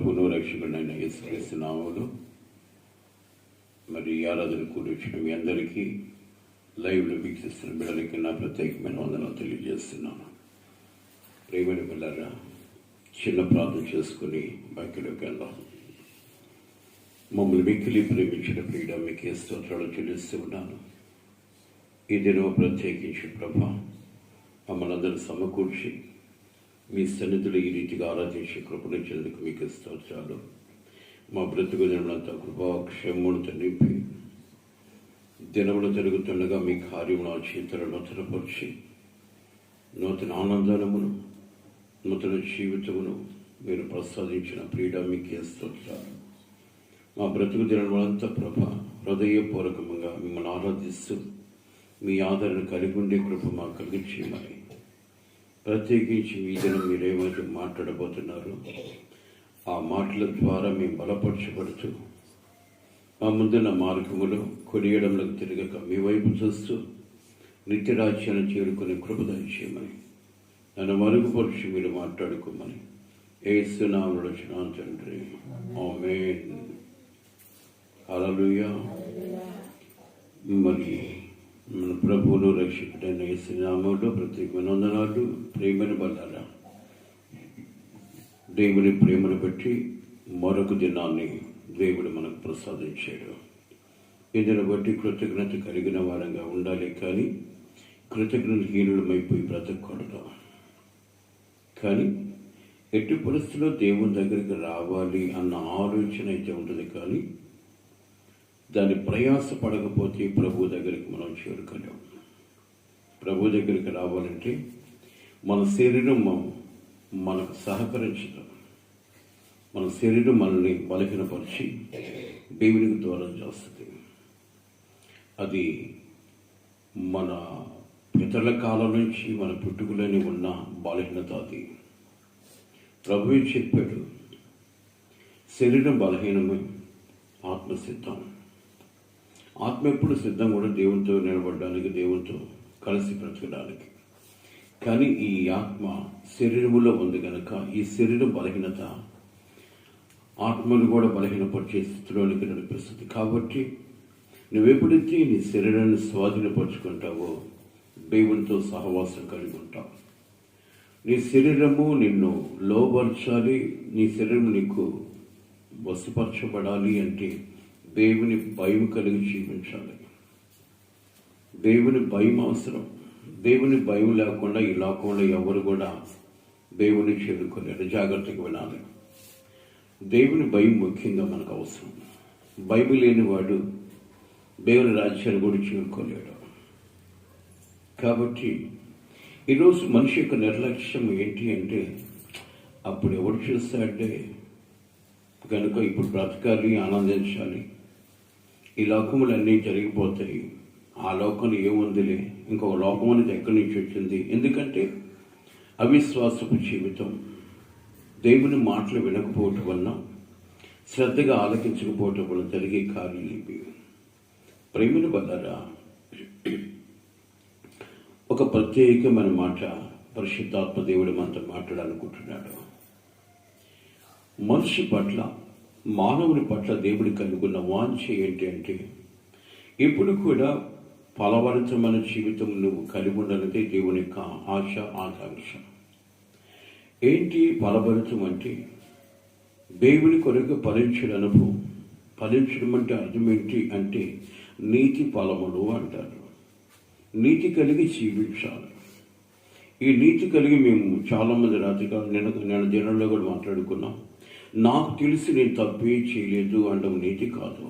ప్రభువును రక్షకుడైన యేసుక్రీస్తు నామములో మరి ఆరాధన కూర్చున్న మీ అందరికీ లైవ్లో వీక్షిస్తున్న బిడ్డలకి నా ప్రత్యేకమైన వందనాలు తెలియజేస్తున్నాను. ప్రేమైన పిల్లరా, చిన్న ప్రార్థన చేసుకుని వాక్యంలోకి వెళ్దాం. మమ్మల్ని మిక్కిలి ప్రేమించిన ప్రియుడ మీకే స్తోత్రాలు చెల్లిస్తూ ఉన్నాను. ఈ దినం ప్రత్యేకించి ప్రభా మమ్మల్ని అందరూ సమకూర్చి మీ సన్నిధిలో ఈ రీతిగా ఆరాధించే కృపణించేందుకు మీకు స్తోత్రాలు. మా బ్రతుకు దినములంతా కృపాక్షేమములతో నింపి దినములు జరుగుతుండగా మీ కార్యమును ఆ చేతులను స్థిరపరిచి నూతన ఆనందమును నూతన జీవితమును మీరు ప్రసాదించిన ప్రియుడ మీకే స్తోత్రాలు. మా బ్రతుకు దినములంతా ప్రభా హృదయపూర్వకంగా మిమ్మల్ని ఆరాధిస్తూ మీ ఆదరణ కలిగి ఉండే కృప మాకు కలిగించేయమని, ప్రత్యేకించి మీ దినం మీరేమైతే మాట్లాడబోతున్నారు ఆ మాటల ద్వారా మేము బలపరచబడుతూ మా ముందున్న మార్గములో కొనియడంలోకి తిరగక మీ వైపు చూస్తూ నిత్యరాజ్యాన్ని చేరుకునే కృప దయచేయమని, నన్ను మరుగుపరిచి మీరు మాట్లాడుకోమని యేసు నామములో అడుగుచున్నాను తండ్రి, ఆమేన్. హల్లెలూయా. మరి మన ప్రభువును రక్షకుడైన యేసు నామములో ప్రత్యేకమైన వందనాలు. ప్రేమను బలారా, దేవుని ప్రేమను బట్టి మరొక దినాన్ని దేవుడు మనకు ప్రసాదించాడు. ఇదిని బట్టి కృతజ్ఞత కలిగిన వారంగా ఉండాలి, కానీ కృతజ్ఞతహీనులమైపోయి బ్రతకూడదు. కానీ ఎట్టి పరిస్థితుల్లో దేవుని దగ్గరికి రావాలి అన్న ఆలోచన అయితే ఉంటుంది, కానీ దాని ప్రయాస పడకపోతే ప్రభు దగ్గరికి మనం చేరుకోలేము. ప్రభు దగ్గరికి రావాలంటే మన శరీరం మనకు సహకరించదు. మన శరీరం మనల్ని బలహీనపరిచి దేవునికి దూరం చేస్తుంది. అది మన పితరుల కాలం నుంచి మన పుట్టుకలోని ఉన్న బలహీనత. అది ప్రభువే చెప్పాడు, శరీరం బలహీనమే, ఆత్మ సిద్ధం. ఆత్మ ఎప్పుడు సిద్ధం కూడా దేవునితో నిలబడడానికి, దేవునితో కలిసి బ్రతకడానికి. కానీ ఈ ఆత్మ శరీరములో ఉంది కనుక ఈ శరీరం బలహీనత ఆత్మను కూడా బలహీనపరిచే స్థితిలోనికి నడిపిస్తుంది. కాబట్టి నువ్వెప్పుడైతే నీ శరీరాన్ని స్వాధీనపరుచుకుంటావో దేవునితో సహవాసం కలిగి ఉంటావు. నీ శరీరము నిన్ను లోబర్చాలి, నీ శరీరం నీకు వశపరచబడాలి అంటే దేవుని భయం కలిగి జీవించాలి. దేవుని భయం అవసరం. దేవుని భయం లేకుండా ఈ లోకంలో ఎవరు కూడా దేవుని చేరుకోలేరు. జాగ్రత్తగా వినాలి. దేవుని భయం ముఖ్యంగా మనకు అవసరం. భయం లేని వాడు దేవుని రాజ్యాన్ని కూడా చేరుకోలేడు. కాబట్టి ఈరోజు మనిషి యొక్క నిర్లక్ష్యం ఏంటి అంటే, అప్పుడు ఎవరు చూస్తాడంటే కనుక ఇప్పుడు బ్రతకాలి, ఆనందించాలి, ఈ లోకములు అన్నీ జరిగిపోతాయి, ఆ లోకంలో ఏముందిలే, ఇంకొక లోకం అనేది ఎక్కడి నుంచి వచ్చింది. ఎందుకంటే అవిశ్వాసపు జీవితం, దేవుని మాటలు వినకపోవటం వలన, శ్రద్ధగా ఆలకించకపోవటం వలన జరిగే కార్యాలు ఇవి. ప్రేమను బలారా, ఒక ప్రత్యేకమైన మాట పరిశుద్ధాత్మ దేవుడు మనతో మాట్లాడాలనుకుంటున్నాడు. మనిషి పట్ల, మానవుని పట్ల దేవుడి కనుగొన్న వాంఛ ఏంటి అంటే, ఎప్పుడు కూడా ఫలభరితమైన జీవితం నువ్వు కలిగి ఉండాలంటే దేవుని యొక్క ఆశ, ఆకాంక్ష. ఏంటి ఫలభరితం అంటే? దేవుని కొరకు ఫలించడం అనుభవం. ఫలించడం అంటే అర్థం ఏంటి అంటే నీతి ఫలములు అంటారు. నీతి కలిగి జీవించాలి. ఈ నీతి కలిగి మేము చాలామంది రాత్రిగా నేను దినంలో కూడా మాట్లాడుకున్నాం. నాకు తెలిసి నేను తప్పే చేయలేదు అనడం నీతి కాదు.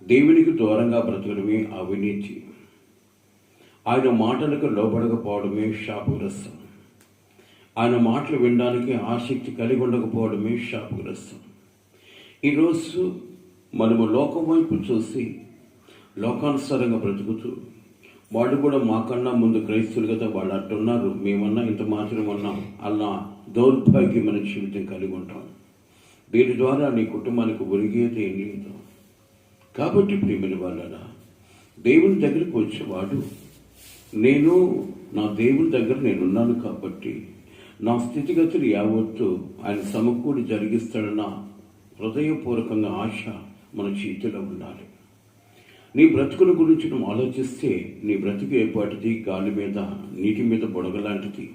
దేవునికి దూరంగా బ్రతకడమే అవినీతి. ఆయన మాటలకు లోబడకపోవడమే శాపగ్రస్తం. ఆయన మాటలు వినడానికి ఆసక్తి కలిగి ఉండకపోవడమే శాపగ్రస్తం. ఈరోజు మనము లోకం వైపు చూసి లోకానుసారంగా బ్రతుకుతూ, వాళ్ళు కూడా మాకన్నా ముందు క్రైస్తవులు కదా, వాళ్ళు అట్టున్నారు, మేమన్నా ఇంత మాత్రం ఉన్నాం, అలా దౌర్భాగ్యమైన జీవితం కలిగి ఉంటాం. దీని ద్వారా నీ కుటుంబానికి ఒరిగేది ఏం లేదు. కాబట్టి ప్రియమైన వాళ్ళరా, దేవుని దగ్గరికి వచ్చేవాడు, నేను నా దేవుని దగ్గర నేనున్నాను కాబట్టి నా స్థితిగతులు యావత్తు ఆయన సమకూడి జరిగిస్తాడన్న హృదయపూర్వకంగా ఆశ మన చేతిలో ఉండాలి. నీ బ్రతుకుల గురించి నువ్వు ఆలోచిస్తే నీ బ్రతుకు ఏపాటిది? గాలి మీద, నీటి మీద బుడగలాంటిది,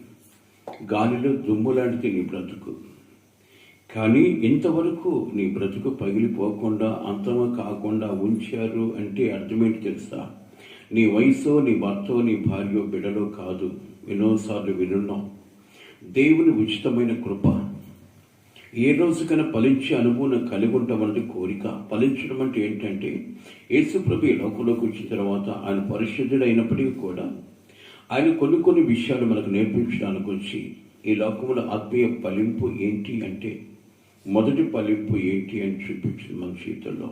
గాలిలో దుమ్ము లాంటిది నీ బ్రతుకు. కానీ ఇంతవరకు నీ బ్రతుకు పగిలిపోకుండా, అంతమా కాకుండా ఉంచారు అంటే అర్థమేంటి తెలుసా? నీ వయసో, నీ భర్తో, నీ భార్యో, బిడ్డలో కాదు. ఎన్నోసార్లు వినున్నాం. దేవుని ఉచితమైన కృప. ఏ రోజుకైనా ఫలించే అనుభవం కలిగి ఉంటామన్నది కోరిక. ఫలించడం అంటే ఏంటంటే, యేసుప్రభు ఈ లోకంలోకి వచ్చిన తర్వాత ఆయన పరిశుద్ధుడు అయినప్పటికీ కూడా ఆయన కొన్ని విషయాలు మనకు నేర్పించడానికి వచ్చి ఈ లోకంలో ఆత్మీయ ఫలింపు ఏంటి అంటే, మొదటి ఫలింపు ఏంటి అని చూపించింది మన జీవితంలో.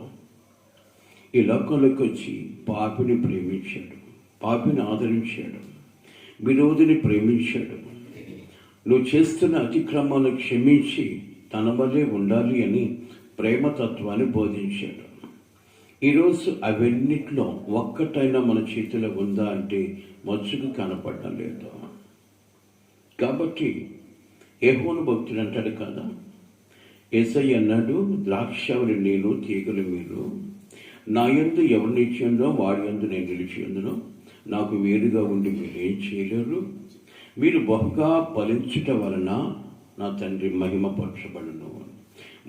ఈ లోకంలోకి వచ్చి పాపిని ప్రేమించాడు, పాపిని ఆదరించాడు, విరోధిని ప్రేమించాడు. నువ్వు చేస్తున్న అతిక్రమాలను క్షమించి తన వల్లే ఉండాలి అని ప్రేమతత్వాన్ని బోధించాడు. ఈరోజు అవన్నిట్లో ఒక్కటైనా మన చేతిలో ఉందా అంటే మచ్చుకు కనపడడం లేదు. కాబట్టి యెహోవా భక్తుడు అంటాడు కదా, యేసయ్య అన్నాడు, ద్రాక్షావళి నేను, తీగలు మీరు. నా యందు ఎవరు నిలిచిందో వారి యందు నేను నిలిచి ఉందును. నాకు వేరుగా ఉండి మీరేం చేయలేరు. మీరు బహుగా ఫలించుట వలన నా తండ్రి మహిమపరచబడును.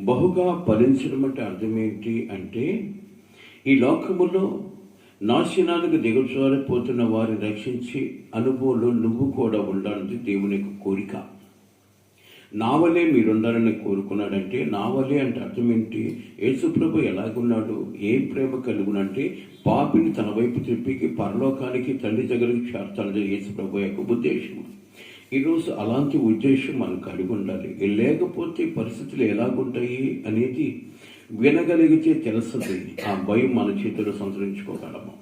బహుగా ఫలించడం అంటే అర్థం ఏంటి అంటే, ఈ లోకములో నాశనానికి దిగజారిపోతున్న వారిని రక్షించి అనుభవంలో నువ్వు కూడా ఉండాలని దేవుని యొక్క కోరిక. నా వలే మీరుండాలని కోరుకున్నాడంటే, నా వలే అంటే అర్థం ఏంటి? యేసుప్రభు ఎలాగున్నాడు, ఏం ప్రేమ కలుగునంటే, పాపిని తన వైపు తిప్పికి పరలోకానికి తండ్రి దగ్గరికి చేర్చాలని యేసుప్రభు యొక్క ఉద్దేశం. ఈరోజు అలాంటి ఉద్దేశం మనం కలిగి ఉండాలి. లేకపోతే పరిస్థితులు ఎలాగుంటాయి అనేది వినగలిగితే తెలుస్తుంది. ఆ భయం మన చేతిలో సంతరించుకోగలము.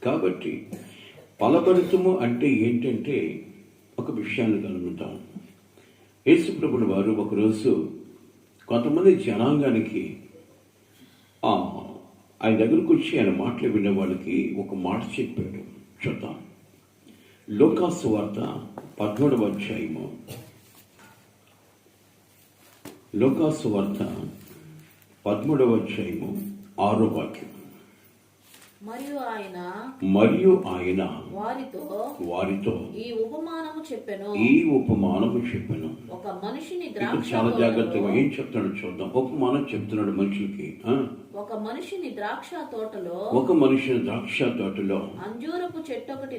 కాబట్టి ఫలభరితము అంటే ఏంటంటే, ఒక విషయాన్ని కలుగుతాం. యేసుప్రభుడు వారు ఒకరోజు కొంతమంది జనాంగానికి ఆయన దగ్గరకు వచ్చి ఆయన మాటలు వినే వాళ్ళకి ఒక మాట చెప్పాడు. చూద్దాం. లూకాసు వార్త 17వ అధ్యాయము. లూకాసు వార్త 13వ అధ్యాయము 6వ వాక్యం. మరియు ఆయన వారితో ఈ ఉపమానము చెప్పెను. ఒక మనిషిని చాలా జాగ్రత్తగా ఏం చెప్తాడు చూద్దాం. ఉపమానం చెప్తున్నాడు మనుషులకి. ఒక మనిషిని ద్రాక్ష తోటలో అంజూరపు చెట్టు ఒకటి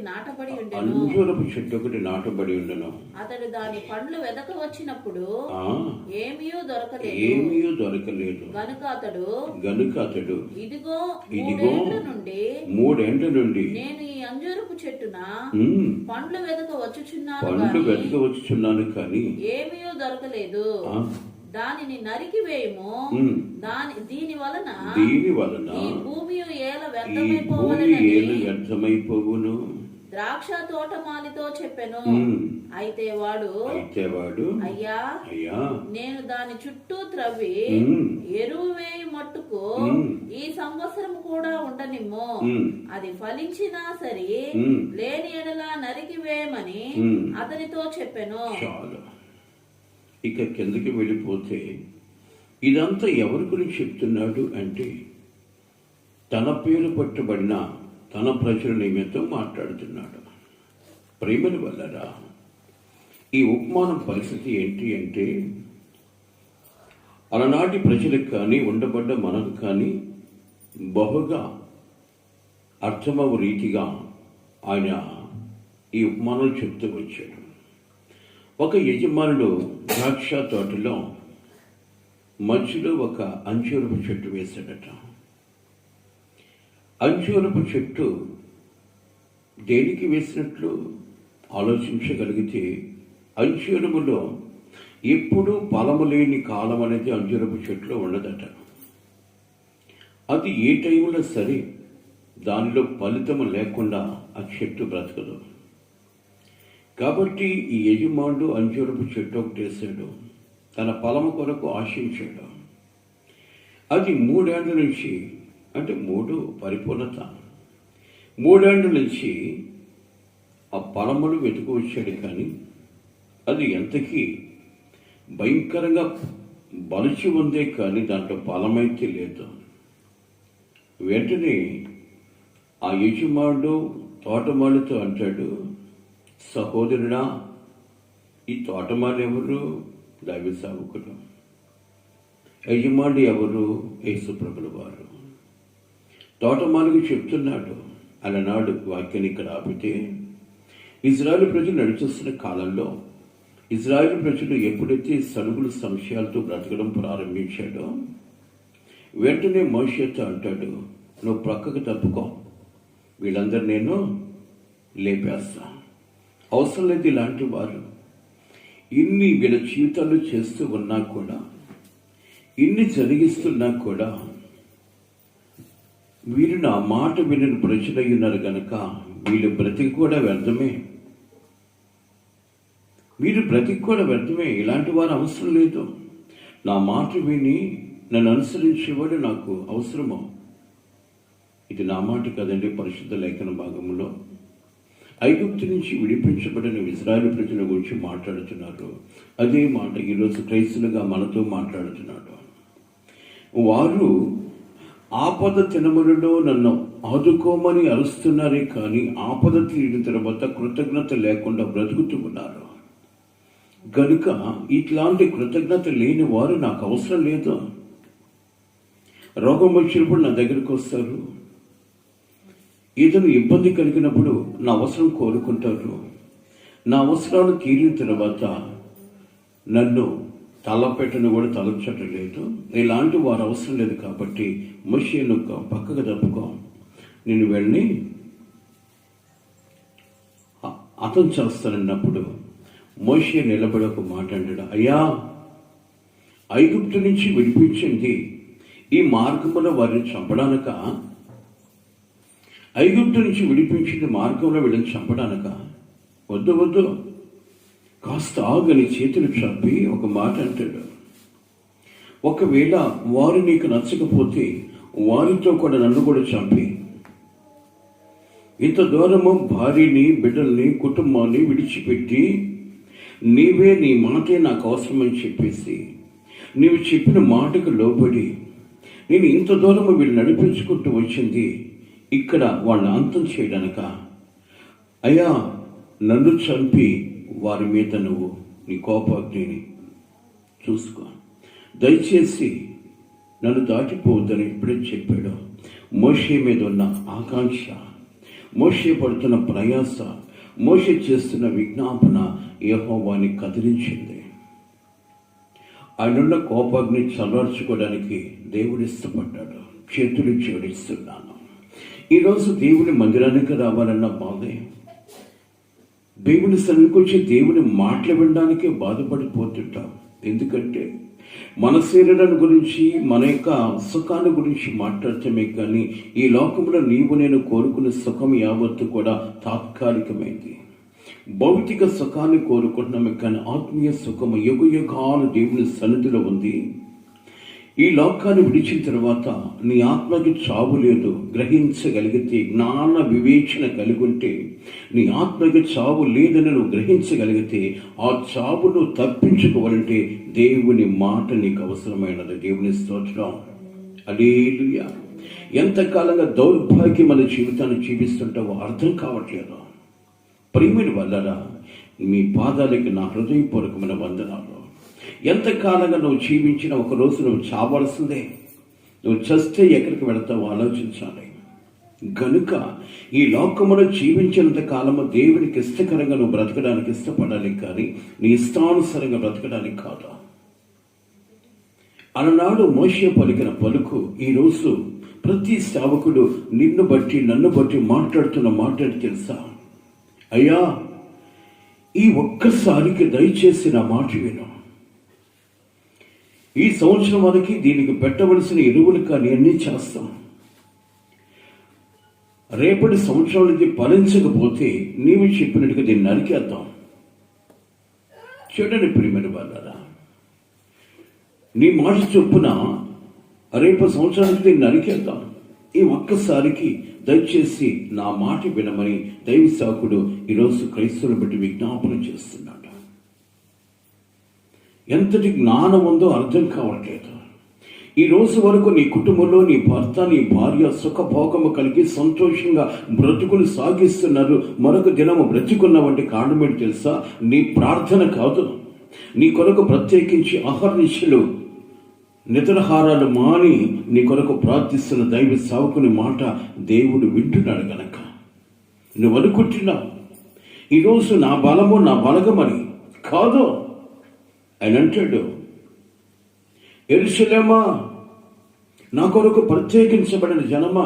నాటబడి ఉండెను. అతడు దాని పండ్లు వెదక వచ్చినప్పుడు ఏమీయూ దొరకలేదు. గనుక అతడు ఇదిగో 3 ఏండ్ల నుండి నేను ఈ అంజూరపు చెట్టున పండ్లు వెదక వచ్చుచున్నాను కానీ ఏమీయూ దొరకలేదు. దానిని నరికి వేయము. దీని వలన ఈ భూమి వ్యర్థమైపోవును. ద్రాక్ష తోటమాలితో చెప్పెను. అయితే వాడు అయ్యా, నేను దాని చుట్టూ త్రవ్వి ఎరువు వేయి మట్టుకు ఈ సంవత్సరం కూడా ఉండనిమ్ము. అది ఫలించినా సరే లేని ఎడల నరికి వేయమని అతనితో చెప్పెను. ఇక కిందకి వెళ్ళిపోతే ఇదంతా ఎవరి గురించి చెప్తున్నాడు అంటే, తన పేరు పట్టబడిన తన ప్రజల నిమిత్తం మాట్లాడుతున్నాడు. ప్రేమని వల్లరా ఈ ఉపమానం పరిస్థితి ఏంటి అంటే, అలనాటి ప్రజలకు కానీ ఉండబడ్డ మనకు కానీ బహుగా అర్థమవు రీతిగా ఆయన ఈ ఉపమానాలు చెప్తూ వచ్చాడు. ఒక యజమానుడు ద్రాక్ష తోటలో మధ్యలో ఒక అంజూరపు చెట్టు వేశాడట. అంజూరపు చెట్టు దేనికి వేసినట్లు ఆలోచించగలిగితే, అంజూరములో ఎప్పుడూ ఫలము లేని కాలం అనేది అంజూరపు చెట్టులో ఉండదట. అది ఏ టైంలో సరే దానిలో ఫలితము లేకుండా ఆ చెట్టు బ్రతకదు. కాబట్టి ఈ యజమానుడు అంజూరపు చెట్టు ఒకటి వేశాడు. తన ఫలము కొరకు ఆశించాడు. అది 3 ఏళ్ల నుంచి, అంటే 3 పరిపూర్ణత, 3 ఏళ్ల నుంచి ఆ ఫలములు వెతుకు వచ్చాడు. కానీ అది ఎంతకీ భయంకరంగా బలిచి ఉందే కానీ దాంట్లో బలమైతే లేదు. వెంటనే ఆ యజమానుడు తోటమాలితో అంటాడు, సహోదరుడా, ఈ తోటమాలి ఎవరు? దైవ సేవకుడు. యజమానుడు ఎవరు? యేసుప్రభుల వారు. తోటమాలికి చెప్తున్నాడు. అలనాడు వాక్యాన్ని ఇక్కడ ఆపితే, ఇజ్రాయేలు ప్రజలు నడిచేస్తున్న కాలంలో ఇజ్రాయేలు ప్రజలు ఎప్పుడైతే సనుగుల సంశయాలతో బ్రతకడం ప్రారంభించాడో వెంటనే మోషేతో అంటాడు, నువ్వు ప్రక్కకు తప్పుకో, వీళ్ళందరూ నేను లేపేస్తా. అవసరం లేదు ఇలాంటి వారు. ఇన్ని వీళ్ళ జీవితాలు చేస్తూ ఉన్నా కూడా, ఇన్ని జరిగిస్తున్నా కూడా వీరు నా మాట వినని ప్రజలై ఉన్నారు కనుక వీళ్ళు బ్రతికి కూడా వ్యర్థమే. వీరు బ్రతికి కూడా వ్యర్థమే. ఇలాంటి వారు అవసరం లేదు. నా మాట విని నన్ను అనుసరించేవాడు నాకు అవసరమో. ఇది నా మాట కదండి. పరిశుద్ధ లేఖన భాగంలో ఐగుప్తు నుంచి విడిపించబడిన ఇశ్రాయేలు ప్రజల గురించి మాట్లాడుతున్నారు. అదే మాట ఈరోజు క్రైస్తులుగా మనతో మాట్లాడుతున్నాడు. వారు ఆపద దినములలో నన్ను ఆదుకోమని అరుస్తున్నారే కానీ ఆపద తీరిన తర్వాత కృతజ్ఞత లేకుండా బ్రతుకుతూ ఉన్నారు. గనుక ఇట్లాంటి కృతజ్ఞత లేని వారు నాకు అవసరం లేదు. రోగం వచ్చినప్పుడు నా దగ్గరికి వస్తారు, ఏదైనా ఇబ్బంది కలిగినప్పుడు నా అవసరం కోరుకుంటారు. నా అవసరాలు తీరిన తర్వాత నన్ను తలపెట్టను కూడా తలచటం లేదు. ఇలాంటి వారు అవసరం లేదు. కాబట్టి మోషేను పక్కకు తప్పుకో, నేను వెళ్ళి అతను చేస్తానన్నప్పుడు మోషే నిలబడి ఒక మాట అంటాడు, అయ్యా, ఐగుప్తు నుంచి విడిపించింది ఈ మార్గంలో వారిని చంపడానక? ఐగుప్తు నుంచి విడిపించింది మార్గంలో వీళ్ళని చంపడానక? వద్దు వద్దు, కాస్త ఆగని చేతులు చంపి ఒక మాట అంటాడు, ఒకవేళ వారు నీకు నచ్చకపోతే వారితో కూడా నన్ను కూడా చంపి, ఇంత దూరము భార్యని, బిడ్డల్ని, కుటుంబాన్ని విడిచిపెట్టి నీవే, నీ మాటే నాకు అవసరమని చెప్పేసి నీవు చెప్పిన మాటకు లోబడి నేను ఇంత దూరము వీళ్ళు నడిపించుకుంటూ వచ్చింది ఇక్కడ వాళ్ళని అంతం చేయడానిక? అయ్యా, నన్ను చంపి వారి మీద నువ్వు నీ కోపాగ్నిని చూసుకో, దయచేసి నన్ను దాటిపోవద్దని ఇప్పుడే చెప్పాడు. మోషే మీద ఉన్న ఆకాంక్ష, మోషే పడుతున్న ప్రయాస, మోషే చేస్తున్న విజ్ఞాపన యెహోవాని కదిలించింది. ఆయనున్న కోపాగ్ని చల్లార్చుకోవడానికి దేవుడు ఇష్టపడ్డాడు. చేతులు జోడిస్తున్నాను. ఈరోజు దేవుని మందిరానికి రావాలన్న బాధే, దేవుని సన్నిధికి వచ్చి దేవుని మాటలు వినడానికే బాధపడిపోతుంటాం. ఎందుకంటే మన శరీరాన్ని గురించి, మన యొక్క సుఖాన్ని గురించి మాట్లాడటమే కానీ ఈ లోకంలో నీవు నేను కోరుకునే సుఖం యావత్తు కూడా తాత్కాలికమైంది. భౌతిక సుఖాన్ని కోరుకుంటున్నామే కానీ ఆత్మీయ సుఖము యుగ యుగాలు దేవుని సన్నిధిలో ఉంది. ఈ లోకాన్ని విడిచిన తర్వాత నీ ఆత్మకి చావు లేదు గ్రహించగలిగితే, జ్ఞాన వివేచన కలిగి ఉంటే నీ ఆత్మకి చావు లేదని నువ్వు గ్రహించగలిగితే ఆ చావును తప్పించుకోవాలంటే దేవుని మాట నీకు అవసరమైనది. దేవుని స్తోత్రం. హల్లెలూయా. ఎంతకాలంగా దౌర్భాగ్యమైన జీవితాన్ని జీవిస్తుంటావో అర్థం కావట్లేదు. ప్రియమైన వల్లరా, మీ పాదాలకి నా హృదయపూర్వకమైన వందనాలు. ఎంతకాలంగా నువ్వు జీవించిన ఒక రోజు నువ్వు చావాల్సిందే. నువ్వు చస్తే ఎక్కడికి వెళతావో ఆలోచించాలి. గనుక ఈ లోకములో జీవించినంత కాలము దేవునికి ఇష్టకరంగా నువ్వు బ్రతకడానికి ఇష్టపడాలి కానీ నీ ఇష్టానుసారంగా బ్రతకడానికి కాదు. అలనాడు మోషే పలికిన పలుకు ఈరోజు ప్రతి సేవకుడు నిన్ను బట్టి నన్ను బట్టి మాట్లాడుతున్న మాట తెలుసా? అయ్యా, ఈ ఒక్కసారికి దయచేసి నా మాట విను. ఈ సంవత్సరం వరకు దీనికి పెట్టవలసిన ఎరువులు కానీ అన్నీ చేస్తాం. రేపటి సంవత్సరాలకి ఫలించకపోతే నీవు చెప్పినట్టుగా దీన్ని నరికేద్దాం. చూడండి ప్రియమైన వాళ్ళరా, నీ మాట చొప్పున రేపు సంవత్సరానికి దీన్ని నరికేద్దాం. ఈ ఒక్కసారికి దయచేసి నా మాట వినమని దైవ సేవకుడు ఈరోజు క్రైస్తవులు బట్టి విజ్ఞాపన చేస్తున్నాడు. ఎంతటి జ్ఞానం ఉందో అర్థం కావట్లేదు. ఈ రోజు వరకు నీ కుటుంబంలో నీ భర్త నీ భార్య సుఖభోగము కలిగి సంతోషంగా బ్రతుకులు సాగిస్తున్నారు. మరొక దినము బ్రతుకున్నావంటే కారణం ఏంటి తెలుసా? నీ ప్రార్థన కాదు. నీ కొరకు ప్రత్యేకించి అహర్నిశలు నిద్రహారాలు మాని నీ కొరకు ప్రార్థిస్తున్న దైవ సేవకుని మాట దేవుడు వింటున్నాడు గనక నువ్వు అనుకుంటున్నావు ఈరోజు నా బలము నా బలగమని. కాదు. ఆయన అంటాడు, యెరూషలేమా, నా కొరకు ప్రత్యేకించబడిన జనమా,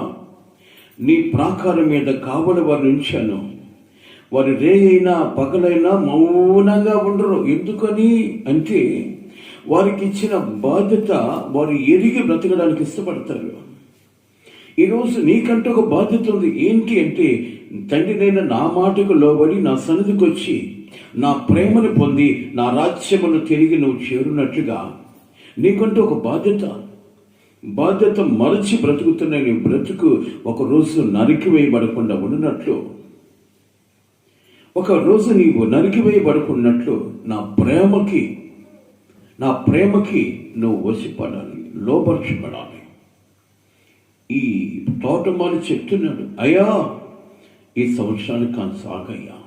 నీ ప్రాకారం మీద కావలి వారిని ఉంచాను. వారి రేయైనా పగలైనా మౌనంగా ఉండరు. ఎందుకని అంటే వారికి ఇచ్చిన బాధ్యత వారు ఎరిగి బ్రతకడానికి ఇష్టపడతారు. ఈరోజు నీకంటూ ఒక బాధ్యత ఉంది. ఏంటి అంటే, తండ్రినైనా నా మాటకు లోబడి నా సన్నిధికి వచ్చి నా ప్రేమను పొంది నా రాజ్యమును తిరిగి నువ్వు చేరున్నట్లుగా నీకంటూ ఒక బాధ్యత మరచి బ్రతుకుతున్న నీ బ్రతుకు ఒకరోజు నరికివేయబడకుండా ఉన్నట్లు, ఒకరోజు నీవు నరికివేయబడుకున్నట్లు నా ప్రేమకి నువ్వు వసిపడాలి, లోపరచబడాలి. ఈ తోటమాలి చెప్తున్నాడు, అయ్యా ఈ సంవత్సరానికి కొనసాగయ్యా,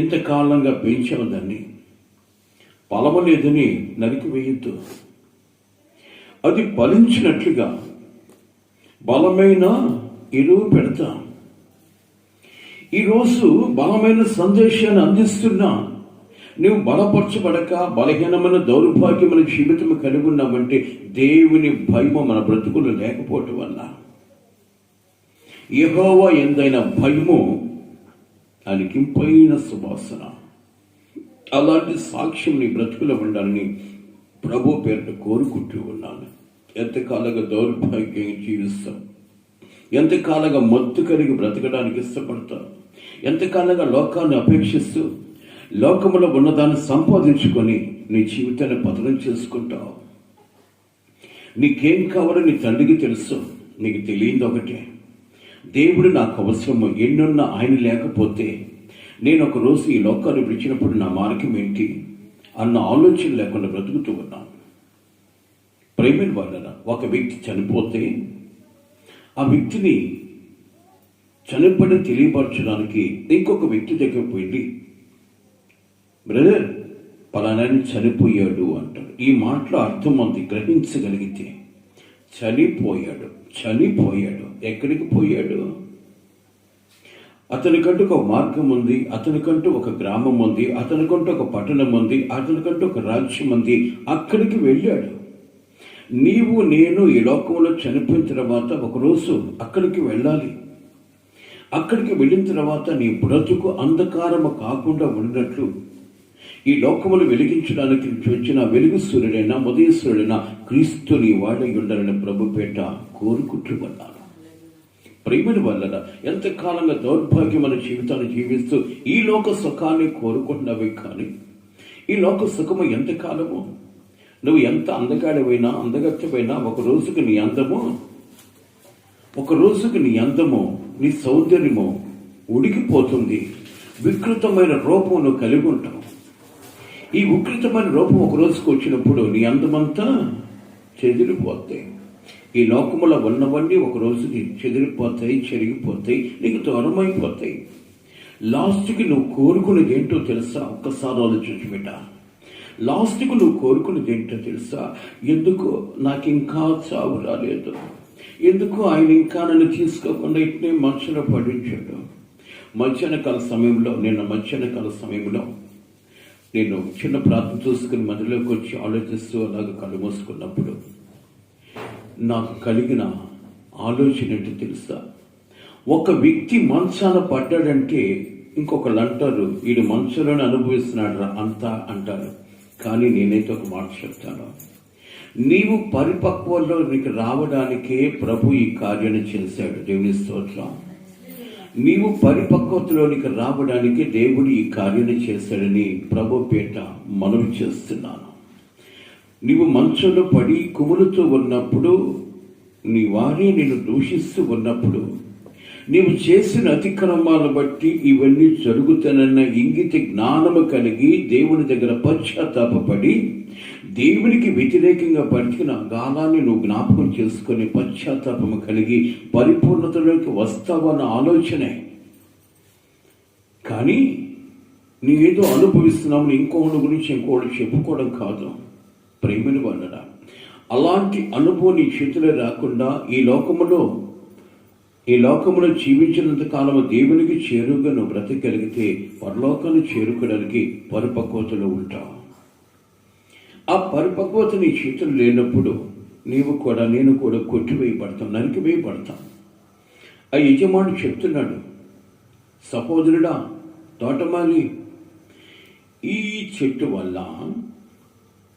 ఇంతకాలంగా పెంచావు దాన్ని, ఫలము లేదని నరికివేయద్దు. అది ఫలించినట్లుగా బలమైన ఎరువు పెడతా. ఈరోజు బలమైన సందేశాన్ని అందిస్తున్నా నువ్వు బలపరచబడక బలహీనమైన దౌర్భాగ్యమైన జీవితం కలిగి ఉన్నావంటే దేవుని భయము మన బ్రతుకులు లేకపోవటం వల్ల. యెహోవా ఎందైన భయము ఆయనకి ఇంపైన సువాసన. అలాంటి సాక్ష్యం నీ బ్రతుకులో ఉండాలని ప్రభు పేరుట కోరుకుంటూ ఉన్నాను. ఎంతకాలంగా దౌర్భాగ్యం జీవిస్తాం, ఎంతకాలంగా మత్తు కలిగి బ్రతకడానికి ఇష్టపడతాం, ఎంతకాలంగా లోకాన్ని అపేక్షిస్తూ లోకములో ఉన్నదాన్ని సంపాదించుకొని నీ జీవితాన్ని పతనం చేసుకుంటావు. నీకేం కావాలో నీ తండ్రికి తెలుసు. నీకు తెలియదు ఒకటే, దేవుడు నాకు అవసరము. ఎన్నున్నా ఆయన లేకపోతే నేను ఒక రోజు ఈ లోకాన్ని విడిచినప్పుడు నా మార్గం ఏంటి అన్న ఆలోచన లేకుండా బ్రతుకుతూ ఉన్నాను. ప్రేమిన వాళ్ళ ఒక వ్యక్తి చనిపోతే ఆ వ్యక్తిని చనిపోయిన తెలియపరచడానికి ఇంకొక వ్యక్తి దగ్గర పోయి, బ్రదర్ పలానాన్ని చనిపోయాడు అంటాడు. ఈ మాటలో అర్థం అంది గ్రహించగలిగితే, చనిపోయాడు ఎక్కడికి పోయాడు? అతనికంటూ ఒక మార్గం ఉంది, అతనికంటూ ఒక గ్రామం ఉంది, అతనికంటూ ఒక పట్టణం ఉంది, అతనికంటూ ఒక రాజ్యం ఉంది. అక్కడికి వెళ్ళాడు. నీవు నేను ఈ లోకంలో చనిపోయిన తర్వాత ఒకరోజు అక్కడికి వెళ్ళాలి. అక్కడికి వెళ్ళిన తర్వాత నీ బ్రతుకు అంధకారము కాకుండా ఉండినట్లు ఈ లోకములు వెలిగించడానికి వచ్చిన వెలుగు సూర్యుడైనా ఉదయ సూర్యుడైనా క్రీస్తు నీ వాడై ఉండాలని ప్రభు పేట కోరుకుంటున్నాను. ప్రేమని వల్ల ఎంతకాలంగా దౌర్భాగ్యమైన జీవితాన్ని జీవిస్తూ ఈ లోక సుఖాన్ని కోరుకుంటున్నవి. కానీ ఈ లోక సుఖము ఎంతకాలము? నువ్వు ఎంత అందగాడివైనా అందగత్తెవైనా ఒక రోజుకి నీ అందము నీ సౌందర్యము ఉడికిపోతుంది. వికృతమైన రూపం నువ్వు కలిగి ఉంటావు. ఈ వికృతమైన రూపం ఒక రోజుకు వచ్చినప్పుడు నీ అందమంతా చెదిరిపోతాయి. ఈ లోకములో ఉన్నవన్నీ ఒక రోజుకి చెదిరిపోతాయి, చెరిగిపోతాయి, నీకు దూరమైపోతాయి. లాస్ట్కి నువ్వు కోరుకునేది ఏంటో తెలుసా? ఒక్కసారి ఆలోచించి బిడ్డ, లాస్ట్కు నువ్వు కోరుకునేది ఏంటో తెలుసా? ఎందుకు నాకు ఇంకా చావు రాలేదు, ఎందుకు ఆయన ఇంకా నన్ను తీసుకోకుండా ఇట్నే మనుషులు పడించాడు. మధ్యాహ్న కాల సమయంలో నేను చిన్న ప్రార్థన చూసుకుని మధ్యలోకి వచ్చి ఆలోచిస్తూ అలాగ కళ్ళు మూసుకున్నప్పుడు నాకు కలిగిన ఆలోచన ఏంటో తెలుసా? ఒక వ్యక్తి మంచాన పడ్డాడంటే ఇంకొకళ్ళు అంటారు, వీడు మంచులోనే అనుభవిస్తున్నాడు అంతా అంటారు. కానీ నేనైతే ఒక మాట చెప్తాను, నీవు పరిపక్వంలో నీకు రావడానికే ప్రభు ఈ కార్యాన్ని చేశాడు. దేవుని స్తోత్రం. నీవు పరిపక్వతలోనికి రావడానికి దేవుడు ఈ కార్యాన్ని చేశాడని ప్రభు పేట మనవి చేస్తున్నాను. నీవు మంచంలో పడి కుములుతూ ఉన్నప్పుడు, నీ వారే నిన్ను దూషిస్తూ ఉన్నప్పుడు, నీవు చేసిన అతిక్రమాలను బట్టి ఇవన్నీ జరుగుతానన్న ఇంగిత జ్ఞానము కలిగి దేవుని దగ్గర పశ్చాత్తాపడి దేవునికి వ్యతిరేకంగా బ్రతికిన గాలాన్ని నువ్వు జ్ఞాపకం చేసుకుని పశ్చాత్తాపము కలిగి పరిపూర్ణతలోకి వస్తావన్న ఆలోచనే. కానీ నీవేదో అనుభవిస్తున్నావు ఇంకొకటి గురించి ఇంకొకటి చెప్పుకోవడం కాదు. ప్రేమని వాళ్ళరా, అలాంటి అనుభవం నీ చేతిలో రాకుండా ఈ లోకములో జీవించినంత కాలము దేవునికి చేరుగా నువ్వు బ్రతకగలిగితే పరలోకాన్ని చేరుకోవడానికి పరిపక్వతలో ఉంటావు. ఆ పరిపక్వత నీ చేతులు లేనప్పుడు నేను కూడా కొట్టివేయబడతాం, నరికివేయబడతాం. ఆ యజమానుడు చెప్తున్నాడు, సహోదరుడా, తోటమాలి, ఈ చెట్టు వల్ల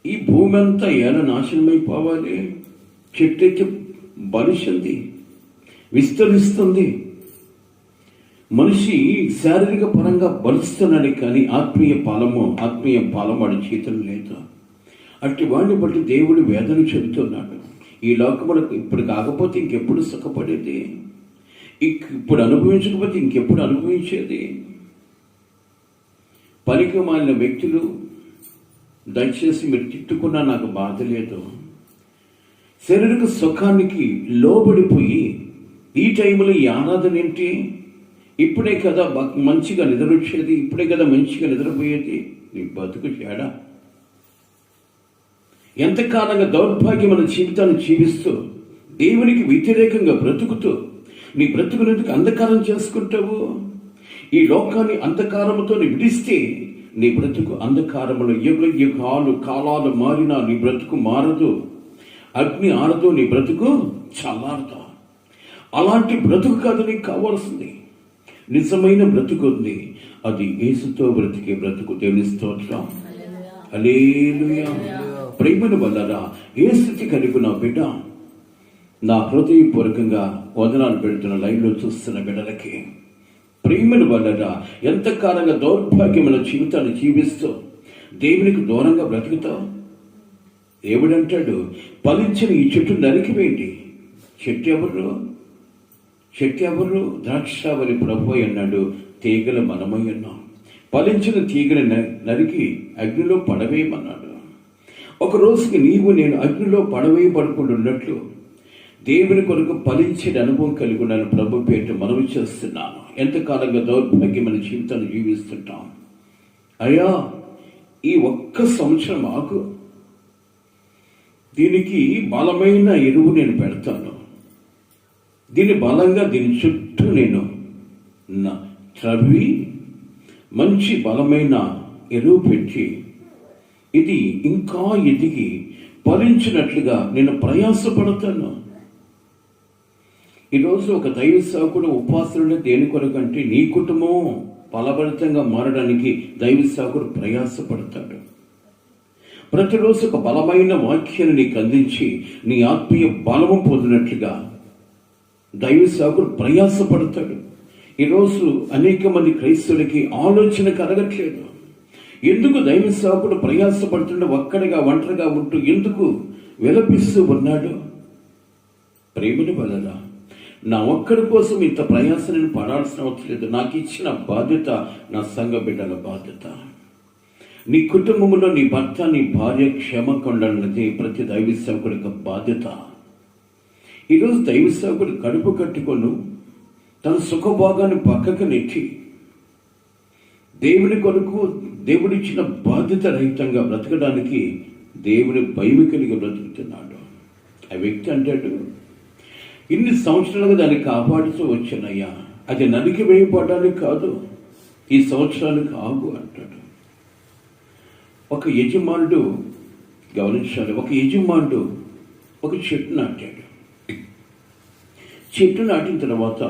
ఈ భూమి అంతా ఎలా నాశనమైపోవాలి? చెట్టు అయితే బలిసింది, విస్తరిస్తుంది. మనిషి శారీరక పరంగా బలుస్తున్నాడు, కానీ ఆత్మీయ ఫలము వాడి చేతులు లేదు. అట్టి వాడిని బట్టి దేవుడు వేదన చెబుతున్నాడు. ఈ లోకములకు ఇప్పుడు కాకపోతే ఇంకెప్పుడు సుఖపడేది? ఇప్పుడు అనుభవించకపోతే ఇంకెప్పుడు అనుభవించేది? పనికి మాలిన వ్యక్తులు, దయచేసి మీరు తిట్టుకున్నా నాకు బాధ లేదు. శారీరక సుఖానికి లోబడిపోయి ఈ టైంలో ఈ ఆరాధన ఏంటి? ఇప్పుడే కదా మంచిగా నిద్ర వచ్చేది, ఇప్పుడే కదా మంచిగా నిద్రపోయేది. నీ బతుకు తేడా. ఎంతకాలంగా దౌర్భాగ్యమైన జీవితాన్ని జీవిస్తూ దేవునికి వ్యతిరేకంగా బ్రతుకుతూ నీ బ్రతుకునేందుకు అంధకారం చేసుకుంటావు. ఈ లోకాన్ని అంధకారముతో విడిస్తే నీ బ్రతుకు అంధకారములు కాలాలు మారినా నీ బ్రతుకు మారదు. అగ్ని ఆరదు, నీ బ్రతుకు చల్లారదు. అలాంటి బ్రతుకు కాదు నీకు కావాల్సింది. నిజమైన బ్రతుకు ఉంది, అది యేసుతో బ్రతికే బ్రతుకు. దేవుని స్తోత్రం, హల్లెలూయా. ప్రేమను వల్లరా, ఏ స్థితి కలిగి నా బిడ్డ, నా హృదయపూర్వకంగా వదనాలు పెడుతున్న లైవ్లో చూస్తున్న బిడ్డలకి ప్రేమను వల్లరా, ఎంతకాలంగా దౌర్భాగ్యమైన జీవితాన్ని జీవిస్తూ దేవునికి దూరంగా బ్రతుకుతావు. దేవుడంటాడు, ఫలించిన ఈ చెట్టు నరికివేయండి. చెట్టు ఎవరు? ద్రాక్షావళి ప్రభు అన్నాడు, తీగల మనమై ఉన్నాం. ఫలించిన తీగలు నరికి అగ్నిలో పడవేయమన్నాడు. ఒక రోజుకి నేను అగ్నిలో పడవేయబడుకుంటున్నట్లు దేవుని కొరకు ఫలించిన అనుభవం కలిగి ఉన్నాను. ప్రభు పేట మనవి చేస్తున్నాను. ఎంతకాలంగా దౌర్భాగ్యమైన జీవితాన్ని జీవిస్తుంటాం. అయ్యా, ఈ ఒక్క సంవత్సరం ఆకు, దీనికి బలమైన ఎరువు నేను పెడతాను. దీని చుట్టూ నేను త్రవ్వి మంచి బలమైన ఎరువు పెట్టి ఇది ఇంకా ఎదిగి ఫలించినట్లుగా నేను ప్రయాసపడతాను. ఈరోజు ఒక దైవ సేవకుడు ఉపాసనలో దేని కొరకంటే నీ కుటుంబం ఫలభరితంగా మారడానికి దైవ సేవకుడు ప్రయాసపడతాడు. ప్రతిరోజు ఒక బలమైన వాక్యాన్ని నీకు అందించి నీ ఆత్మీయ బలము పొందినట్లుగా దైవ సేవకుడు ప్రయాసపడతాడు. ఈరోజు అనేక మంది క్రైస్తవులకి ఆలోచన కలగట్లేదు. ఎందుకు దైవ సేవకుడు ప్రయాసపడుతుండే ఒక్కడిగా ఒంటరిగా ఉంటూ ఎందుకు విలపిస్తూ ఉన్నాడు? ప్రేమని వలన నా ఒక్కడి కోసం ఇంత ప్రయాస నేను పడాల్సిన అవసరం లేదు. నాకు ఇచ్చిన బాధ్యత నా సంఘ బిడ్డల బాధ్యత. నీ కుటుంబంలో నీ భర్త, నీ భార్య క్షేమంగా ఉండాలన్నది ప్రతి దైవ సేవకుడి యొక్క బాధ్యత. ఈరోజు దైవ సేవకుడు కడుపు కట్టుకొని తన సుఖభోగాన్ని పక్కకు నెట్టి దేవుని కొరకు దేవుడిచ్చిన బాధ్యత రహితంగా బ్రతకడానికి దేవుని భయం కలిగి బ్రతుకుతున్నాడు. ఆ వ్యక్తి అంటాడు, ఇన్ని సంవత్సరాలుగా దాన్ని కాపాడుతూ వచ్చానయ్యా, అది నరికి వేయబడడానికి కాదు, ఈ సంవత్సరానికి ఆగు అంటాడు. ఒక యజమానుడు గమనించాలి. ఒక యజమానుడు ఒక చెట్టు నాటాడు. చెట్టు నాటిన తర్వాత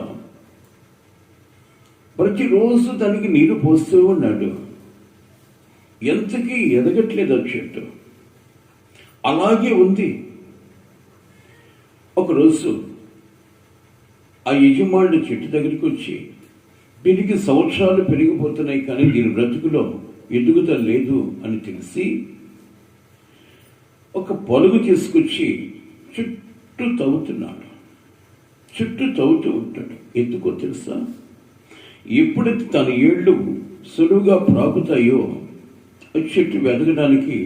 ప్రతిరోజు దానికి నీరు పోస్తూ ఉన్నాడు. ఎంతకీ ఎదగట్లేదు ఆ చెట్టు, అలాగే ఉంది. ఒకరోజు ఆ యజమానుడు చెట్టు దగ్గరికి వచ్చి, దీనికి సంవత్సరాలు పెరిగిపోతున్నాయి కానీ దీని బ్రతుకులో ఎదుగుదల లేదు అని తెలిసి ఒక పొలుగు తీసుకొచ్చి చుట్టూ తవ్వుతున్నాడు. చుట్టూ తవ్వుతూ ఉంటాడు. ఎందుకో తెలుసా? ఎప్పుడైతే తన ఏళ్ళు సులువుగా ప్రాకుతాయో ఆ చెట్టు వెదగడానికి